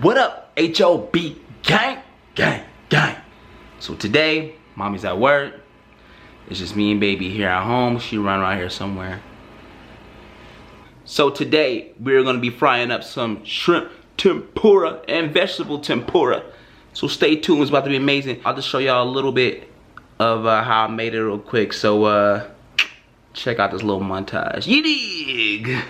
What up, HOB gang, gang, gang. So today, mommy's at work. It's just me and baby here at home. She run around here somewhere. So today, we're gonna be frying up some shrimp tempura and vegetable tempura. So stay tuned, it's about to be amazing. I'll just show y'all a little bit of how I made it real quick. So check out this little montage. You dig?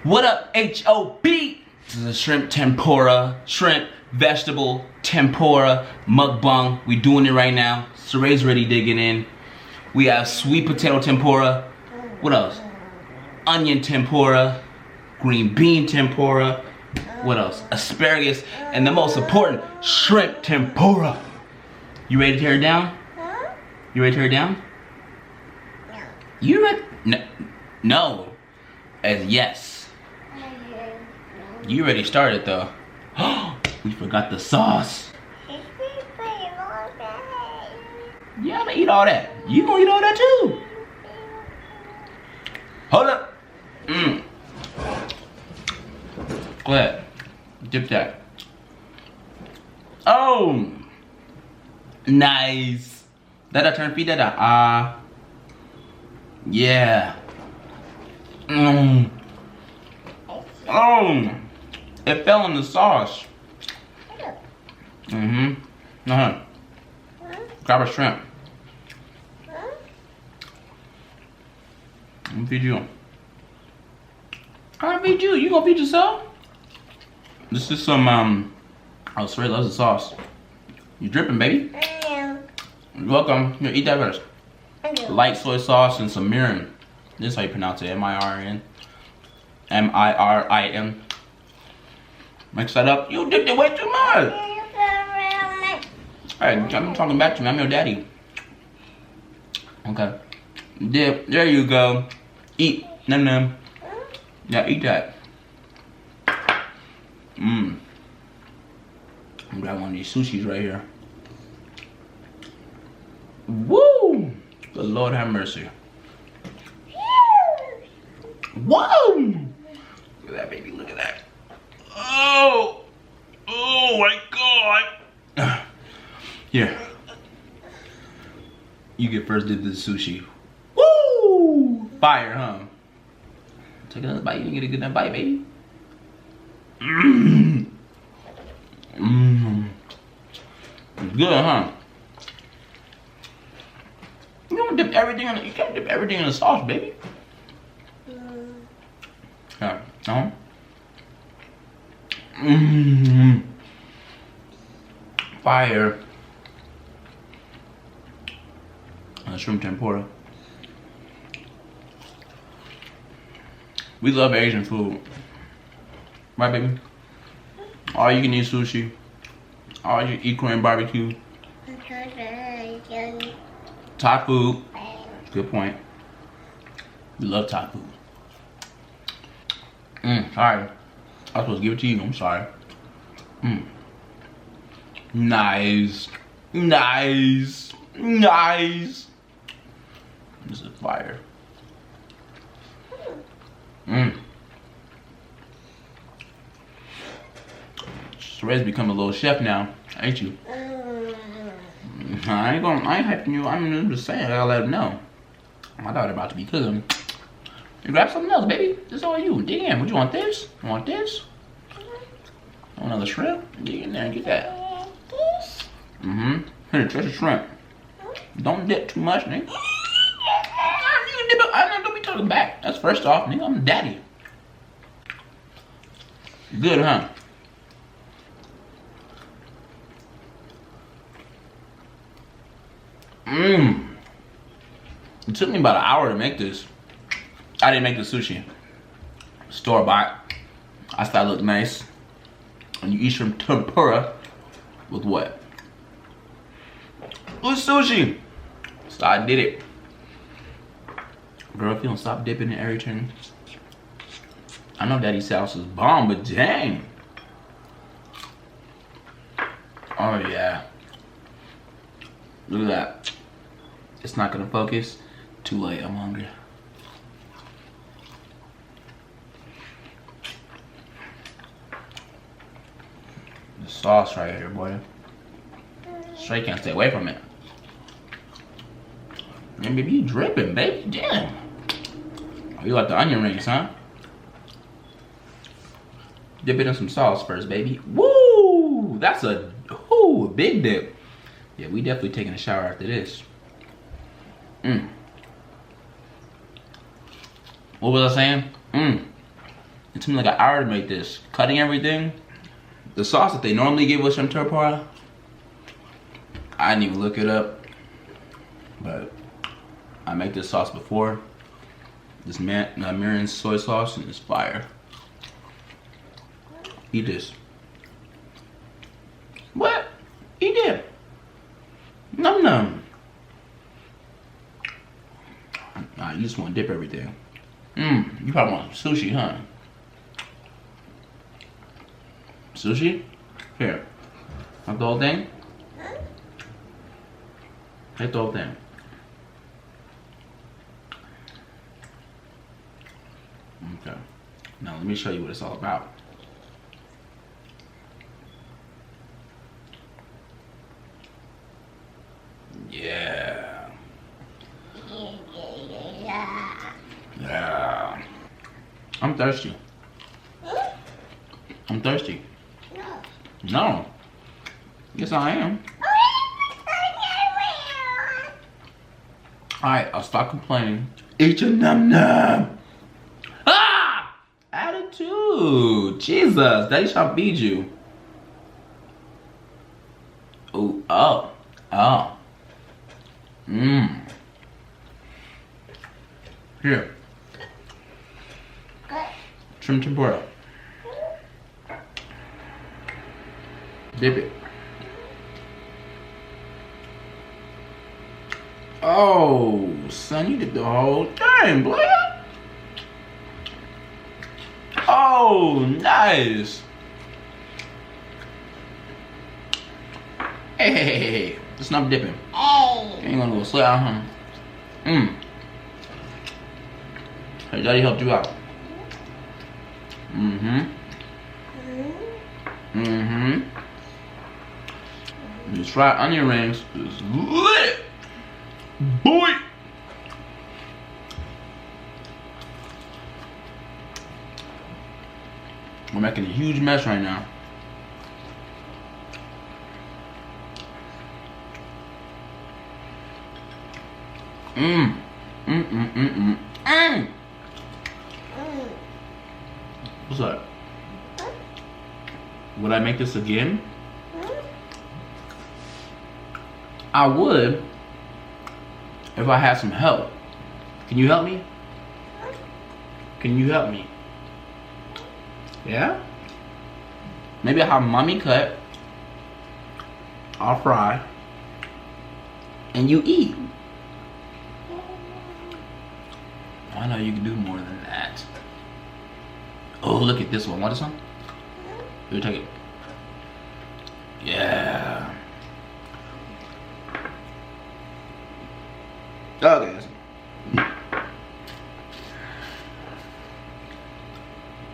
What up, HOB? This is a shrimp tempura, shrimp vegetable tempura mukbang. We doing it right now. Suray's already digging in. We have sweet potato tempura. What else? Onion tempura, green bean tempura. What else? Asparagus, and the most important, shrimp tempura. You ready to tear it down? You ready to tear it down? You ready? No. As yes. You already started though. We forgot the sauce. Yeah, I'm gonna eat all that. You gonna eat all that too? Hold up. Go ahead. Dip that. Oh, nice. Dada, turn feet, Dada. Yeah. Oh, it fell in the sauce. Grab a shrimp. I'm gonna feed you. I'm gonna feed you. You gonna feed yourself? This is some oh, Suray loves the sauce. You dripping, baby? You're welcome. Here, eat that first. Light soy sauce and some mirin. This is how you pronounce it. M-I-R-N. M-I-R-I-N. Mix that up. You dipped it way too much. Hey, I'm talking back to me. I'm your daddy. Okay. Dip. There you go. Eat. Num num. Yeah, eat that. I'm grabbing one of these sushis right here. Woo! The Lord have mercy. Whoa! Look at that, baby. Look at that. Oh! Oh my God! Here. You get first dip to the sushi. Woo! Fire, huh? Take another bite. You didn't get a good enough bite, baby. Good, huh? You don't dip everything in. You can't dip everything in the sauce, baby. Yeah. No. Fire. Shrimp tempura. We love Asian food. Right, baby? All you can eat sushi. All you eat Korean barbecue. Thai food. Good point. We love Thai food. Sorry. I was supposed to give it to you. I'm sorry. Nice. Nice. Nice. This is fire. Suray's become a little chef now, ain't you? I ain't hyping you. I'm just saying, I gotta let him know. My daughter about to be cooking. You grab something else, baby. This is all you. Dig in. What you want? This? You want this? Want another shrimp? Dig in there and get that. Here, just a shrimp. Don't dip too much, nigga. You can dip it. Don't be talking back. That's first off, nigga. I'm daddy. Good, huh? It took me about an hour to make this. I didn't make the sushi. Store bought. I thought it looked nice. And you eat shrimp tempura with what? With sushi. So I did it. Girl, if you don't stop dipping in everything. I know daddy's sauce is bomb, but dang. Alright. Oh yeah. Look at that. It's not gonna focus. Too late, I'm hungry. The sauce right here, boy. Straight can't stay away from it. Man, baby, you dripping, baby. Damn. Oh, you like the onion rings, huh? Dip it in some sauce first, baby. Woo! That's a big dip. Yeah, we definitely taking a shower after this. What was I saying? It took me like an hour to make this. Cutting everything. The sauce that they normally give us on tempura, I didn't even look it up. But I make this sauce before. This mirin soy sauce, and it's fire. Eat this. What? Eat it. Num num. Nah, you just want to dip everything. You probably want sushi, huh? Sushi? Here. Have the whole thing? Take the whole thing. Okay. Now let me show you what it's all about. Yeah. Yeah. I'm thirsty. I'm thirsty. No. Yes, I am. Alright, I'll stop complaining. Eat your num num. Ah! Attitude. Jesus, Daddy shall feed you. Ooh, oh. Here. Shrimp tempura. Dip it. Oh, son, you did the whole thing, boy. Oh, nice. Hey, it's not dipping. Hey. You ain't gonna go slip out, huh? Hey, Daddy helped you out. These fried onion rings is lit. Boy! We're making a huge mess right now. What's that? Would I make this again? I would if I had some help. Can you help me? Can you help me? Yeah? Maybe I'll have mommy cut. I'll fry. And you eat. I know you can do more than that. Oh, look at this one. Want this one? Here, take it. Yeah. Okay.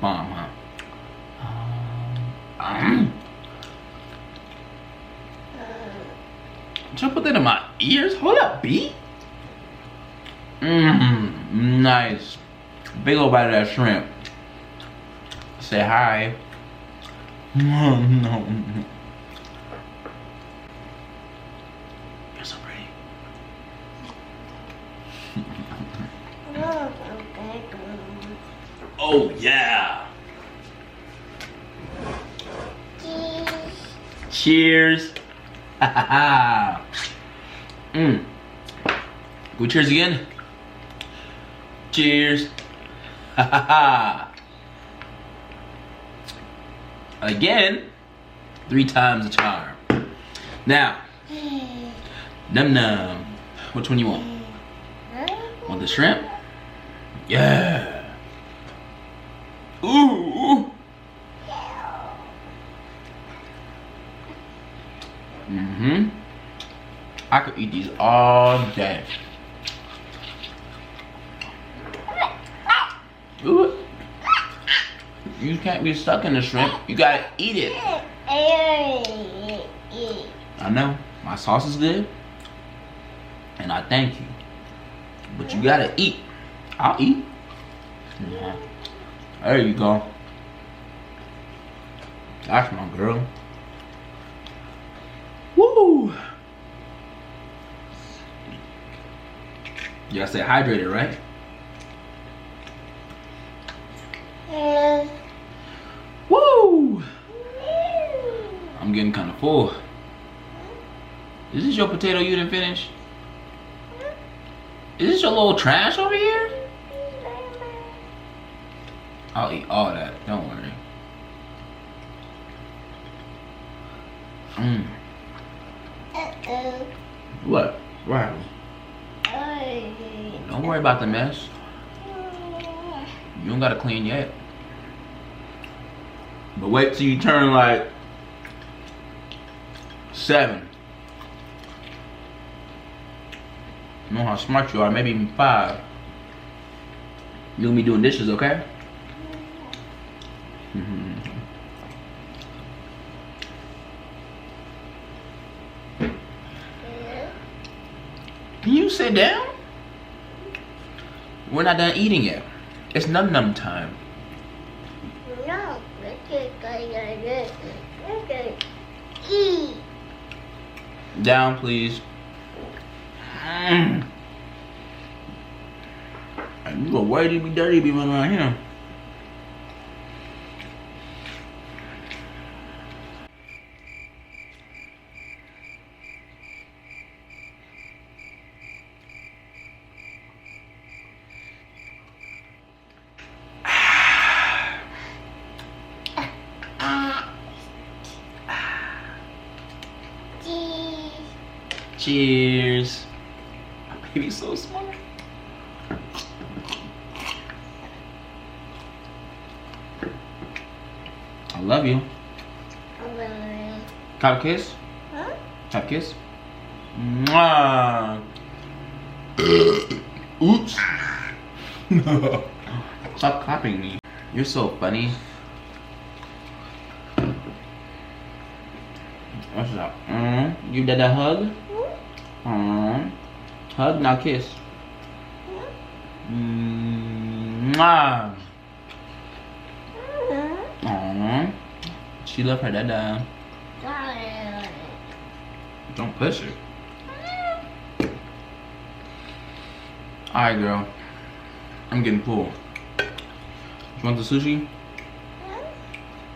Bomb, huh? Should I put that in my ears? Hold up, B. Nice. Big old bite of that shrimp. Say hi. No. You're so pretty. Oh yeah. Cheers. Can we cheers again? Cheers. Again, 3 times the charm. Now, num num. Which one you want? Want the shrimp? Yeah. Ooh. I could eat these all day. Ooh. You can't be stuck in the shrimp. You gotta eat it. I know. My sauce is good. And I thank you. But you gotta eat. I'll eat. There you go. That's my girl. Woo! You gotta stay hydrated, right? Woo! I'm getting kind of full. Is this your potato you didn't finish? Is this your little trash over here? I'll eat all that, don't worry. What? Right. Don't worry about the mess. You don't gotta clean yet. But wait till you turn like 7. You know how smart you are, maybe even 5. You're gonna be doing dishes, okay? Can you sit down? We're not done eating yet. It's num-num time. No, eat. Down, please. You go, why do you be dirty be running around here? Cheers. My baby's so smart. I love you. Have a kiss? Huh? Have a kiss? Mwah. Oops. Stop clapping me. You're so funny. What's up? You did a hug? Hug, now kiss. Mwah. She love her dada. Don't push her. Alright, girl. I'm getting full. You want the sushi?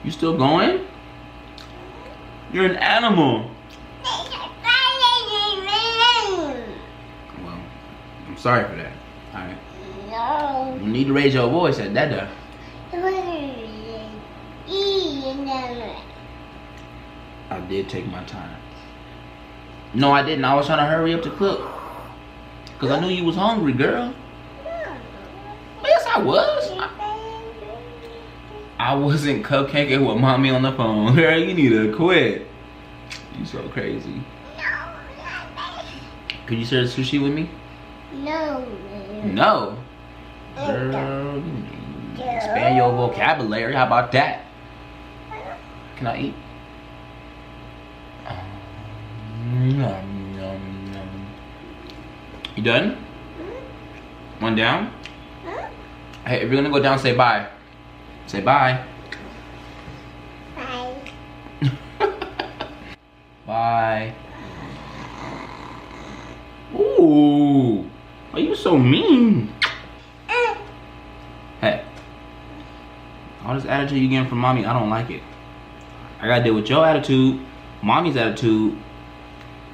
You still going? You're an animal. Well, I'm sorry for that. Alright. No. You need to raise your voice at Dada. I did take my time. No, I didn't. I was trying to hurry up to cook. Because I knew you was hungry, girl. Yes, I was. I wasn't cupcaking with mommy on the phone. Girl, you need to quit. You so crazy. Could you share the sushi with me? No. No. Girl, you need to expand your vocabulary. How about that? Can I eat? You done? One down? Hey, if you're gonna go down, say bye. Say bye. Bye. Bye. Ooh, why you so mean? Hey, all this attitude you getting from mommy, I don't like it. I gotta deal with your attitude, mommy's attitude.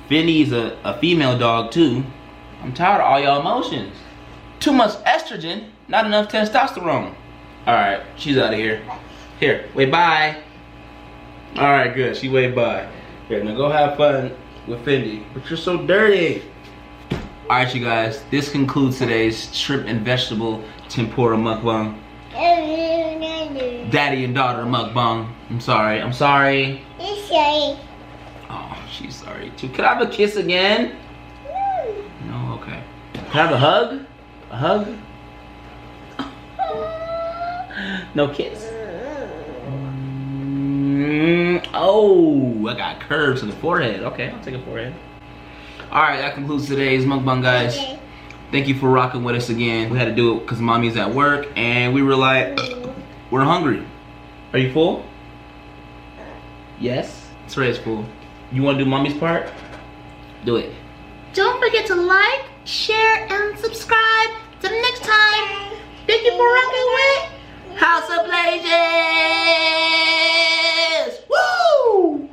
Finny's a female dog too. I'm tired of all y'all emotions. Too much estrogen, not enough testosterone. Alright, she's out of here. Here, wave bye. Alright, good, she waved bye. Here, now go have fun with Fendi. But you're so dirty. Alright, you guys, this concludes today's shrimp and vegetable tempura mukbang. Daddy and daughter mukbang. I'm sorry. It's sorry. Oh, She's sorry too. Could I have a kiss again? No, okay. Can I have a hug? A hug? No kiss? Oh, I got curves in the forehead. Okay, I'll take a forehead. Alright, that concludes today's mukbang, guys. Okay. Thank you for rocking with us again. We had to do it because mommy's at work and we were like, we're hungry. Are you full? Yes? Suray's full. You want to do mommy's part? Do it. Don't forget to like, share, and subscribe. Till the next time. Thank you for rocking with House of Plages! Woo!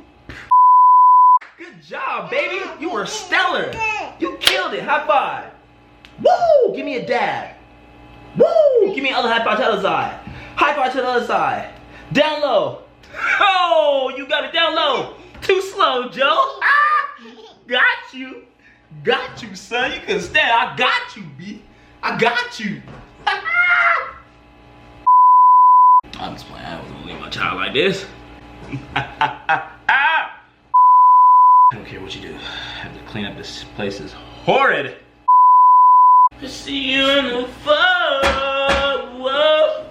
Good job, baby. You were stellar. You killed it. High five. Woo! Give me a dab. Woo! Give me another high five to the other side. High five to the other side. Down low. Oh, you got it down low. Too slow, Joe. Ah! Got you. Got you, son. You couldn't stand. I got you, B. I got you. I'm just playing. I wasn't gonna leave my child like this. I don't care what you do. I have to clean up this place. Is horrid. I see you in the fall. Whoa.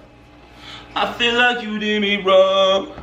I feel like you did me wrong.